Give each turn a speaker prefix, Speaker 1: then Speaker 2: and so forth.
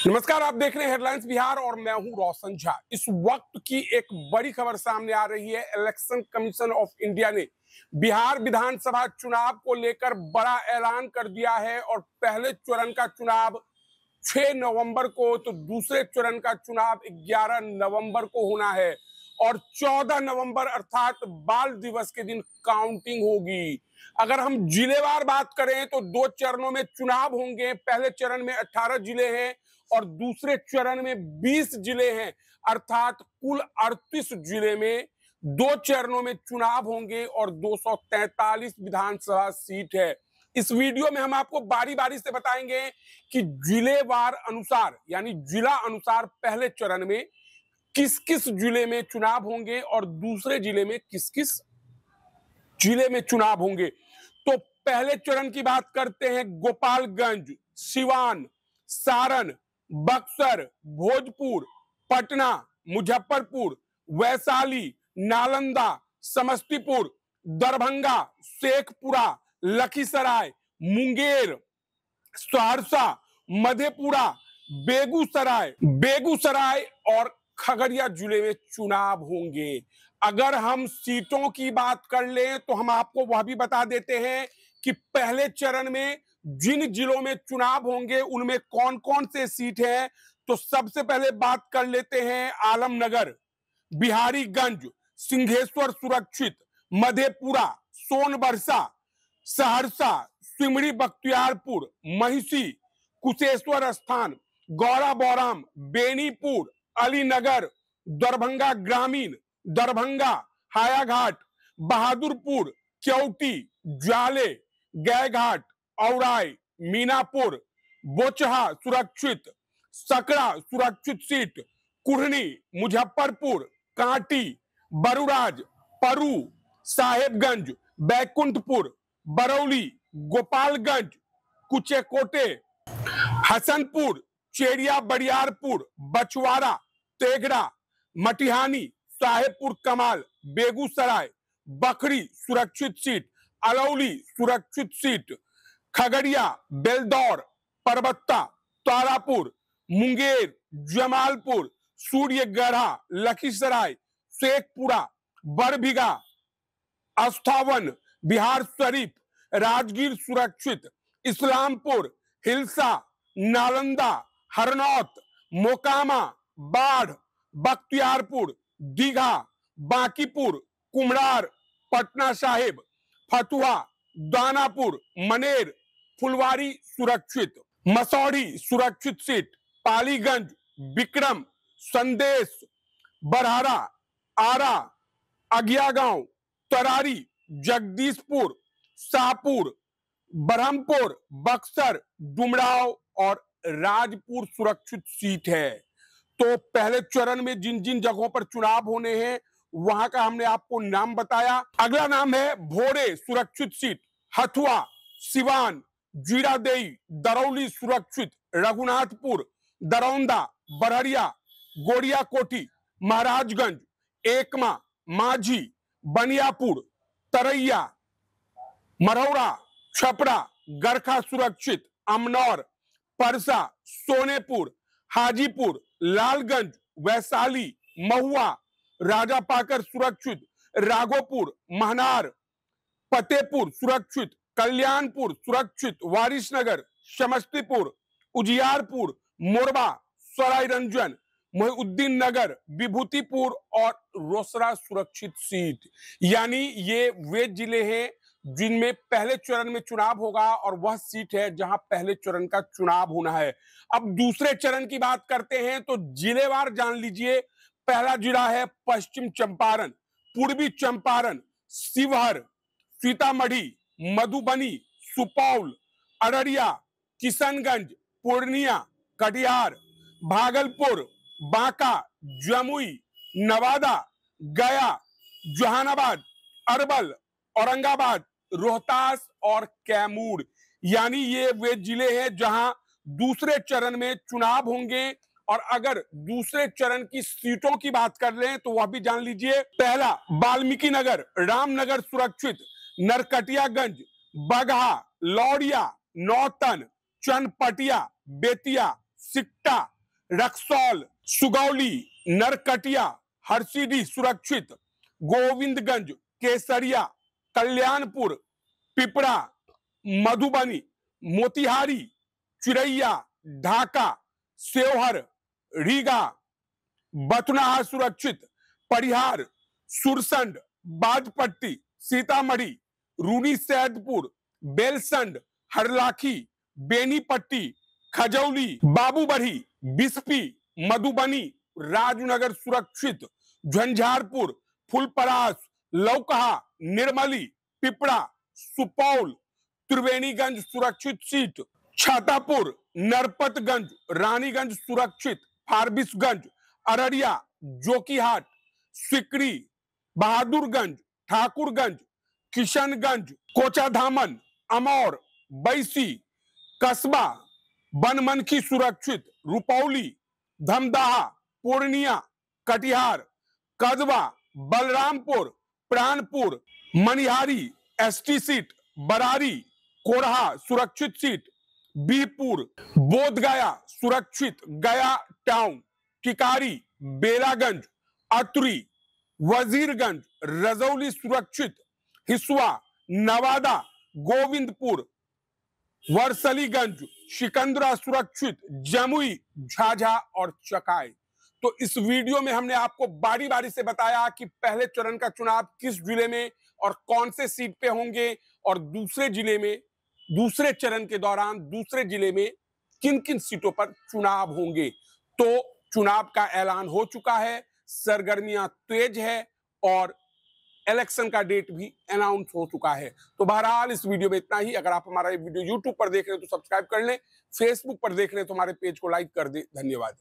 Speaker 1: नमस्कार, आप देख रहे हैं हेडलाइंस बिहार और मैं हूं रोशन झा। इस वक्त की एक बड़ी खबर सामने आ रही है। इलेक्शन कमीशन ऑफ इंडिया ने बिहार विधानसभा चुनाव को लेकर बड़ा ऐलान कर दिया है और पहले चरण का चुनाव 6 नवंबर को तो दूसरे चरण का चुनाव 11 नवंबर को होना है और 14 नवंबर अर्थात बाल दिवस के दिन काउंटिंग होगी। अगर हम जिलेवार बात करें तो दो चरणों में चुनाव होंगे। पहले चरण में 18 जिले हैं और दूसरे चरण में 20 जिले हैं, अर्थात कुल 38 जिले में दो चरणों में चुनाव होंगे और 243 विधानसभा सीट है। इस वीडियो में हम आपको बारी बारी से बताएंगे कि जिलेवार अनुसार यानी जिला अनुसार पहले चरण में किस किस जिले में चुनाव होंगे और दूसरे जिले में किस किस जिले में चुनाव होंगे। तो पहले चरण की बात करते हैं। गोपालगंज, सिवान, सारण, बक्सर, भोजपुर, पटना, मुजफ्फरपुर, वैशाली, नालंदा, समस्तीपुर, दरभंगा, शेखपुरा, लखीसराय, मुंगेर, सहरसा, मधेपुरा, बेगूसराय और खगड़िया जिले में चुनाव होंगे। अगर हम सीटों की बात कर लें तो हम आपको वह भी बता देते हैं कि पहले चरण में जिन जिलों में चुनाव होंगे उनमें कौन कौन से सीट हैं। तो सबसे पहले बात कर लेते हैं आलमनगर, बिहारीगंज, सिंहेश्वर सुरक्षित, मधेपुरा, सोनबरसा, सहरसा, सिमरी बख्तियारपुर, महिषी, कुशेश्वर स्थान, गौरा बौराम, बेनीपुर, अलीनगर, दरभंगा ग्रामीण, दरभंगा, हायाघाट, बहादुरपुर, केवटी, जाले, गैघाट, औराई, मीनापुर, बोचहा सुरक्षित, सकरा सुरक्षित सीट, कुढ़नी, मुजफ्फरपुर, कांटी, बरुराज, परू, साहेबगंज, बैकुंठपुर, बरौली, गोपालगंज, कुचेकोटे, हसनपुर, चेरिया बरियारपुर, बछवाड़ा, तेघड़ा, मटिहानी, साहेबपुर कमाल, बेगूसराय, बखरी सुरक्षित सीट, अलौली सुरक्षित सीट, खगड़िया, बेलदौर, परबत्ता, तारापुर, मुंगेर, जमालपुर, सूर्यगढ़ा, लखीसराय, शेखपुरा, बरबीघा, अस्थावन, बिहार शरीफ, राजगीर सुरक्षित, इस्लामपुर, हिलसा, नालंदा, हरनौत, मोकामा, बाढ़, बख्तियारपुर, दीघा, बांकीपुर, कुम्हरार, पटना साहिब, फतुहा, दानापुर, मनेर, फुलवारी सुरक्षित, मसौढ़ी सुरक्षित सीट, पालीगंज, विक्रम, संदेश, बरहरा, आरा, अगियागांव, तरारी, जगदीशपुर, शाहपुर, ब्रह्मपुर, बक्सर, डुमराव और राजपुर सुरक्षित सीट है। तो पहले चरण में जिन जिन जगहों पर चुनाव होने हैं वहां का हमने आपको नाम बताया। अगला नाम है भोरे सुरक्षित सीट, हथुआ, सिवान, जीरादेई, दरौली सुरक्षित, रघुनाथपुर, दरौंदा, बरहरिया, गोरियाकोठी, महाराजगंज, एकमा, माझी, बनियापुर, तरैया, मरौरा, छपरा, गरखा सुरक्षित, अमनौर, परसा, सोनेपुर, हाजीपुर, लालगंज, वैशाली, महुआ, राजापाकर सुरक्षित, राघोपुर, महनार, फतेहपुर सुरक्षित, कल्याणपुर सुरक्षित, वारिसनगर, समस्तीपुर, उजियारपुर, मोरबा, सरायरंजन, मोहिउद्दीन नगर, विभूतिपुर और रोसड़ा सुरक्षित सीट। यानी ये वे जिले हैं जिनमें पहले चरण में चुनाव होगा और वह सीट है जहां पहले चरण का चुनाव होना है। अब दूसरे चरण की बात करते हैं तो जिलेवार जान लीजिए। पहला जिला है पश्चिम चंपारण, पूर्वी चंपारण, शिवहर, सीतामढ़ी, मधुबनी, सुपौल, अररिया, किशनगंज, पूर्णिया, कटिहार, भागलपुर, बांका, जमुई, नवादा, गया, जहानाबाद, अरवल, औरंगाबाद, रोहतास और कैमूर। यानी ये वे जिले हैं जहां दूसरे चरण में चुनाव होंगे। और अगर दूसरे चरण की सीटों की बात कर लें तो वह भी जान लीजिए। पहला वाल्मीकि नगर, रामनगर सुरक्षित, नरकटियागंज, बगहा, लौरिया, नौतन, चनपटिया, बेतिया, सिकटा, रक्सौल, सुगौली, नरकटिया, हरसिद्धि सुरक्षित, गोविंदगंज, केसरिया, कल्याणपुर, पिपरा, मधुबनी, मोतिहारी, चिरैया, ढाका, सेवहर, रीगा, बथनाहा सुरक्षित, परिहार, सुरसंड, बाजपट्टी, सीतामढ़ी, रूनी सैदपुर, बेलसंड, हरलाखी, बेनीपट्टी, खजौली, बाबूबढ़ी, बिस्पी, मधुबनी, राजनगर सुरक्षित, झंझारपुर, फुलपरास, लौकहा, निर्मली, पिपरा, सुपौल, त्रिवेणीगंज सुरक्षित सीट, छातापुर, नरपतगंज, रानीगंज सुरक्षित, फारबिसगंज, अररिया, जोकीहाट, सिकरी, बहादुरगंज, ठाकुरगंज, किशनगंज, कोचाधामन, अमौर, बैसी, कस्बा, बनमनखी सुरक्षित, रुपौली, धमदाहा, पूर्णिया, कटिहार, कदवा, बलरामपुर, प्राणपुर, मनिहारी, एसटी सीट, बरारी, कोरहा सुरक्षित सीट, बीरपुर, बोधगया सुरक्षित, गया टाउन, टिकारी, बेलागंज, अतरी, वजीरगंज, रजौली सुरक्षित, हिसुआ, नवादा, गोविंदपुर, वर्सलीगंज, सिकंदरा सुरक्षित, जमुई, झाझा और चकाई। तो इस वीडियो में हमने आपको बारी बारी से बताया कि पहले चरण का चुनाव किस जिले में और कौन से सीट पे होंगे और दूसरे जिले में, दूसरे चरण के दौरान दूसरे जिले में किन किन सीटों पर चुनाव होंगे। तो चुनाव का ऐलान हो चुका है, सरगर्मियां तेज है और इलेक्शन का डेट भी अनाउंस हो चुका है। तो बहरहाल इस वीडियो में इतना ही। अगर आप हमारा ये वीडियो यूट्यूब पर देख रहे हैं तो सब्सक्राइब कर लें, फेसबुक पर देख रहे हैं तो हमारे पेज को लाइक कर दें। धन्यवाद।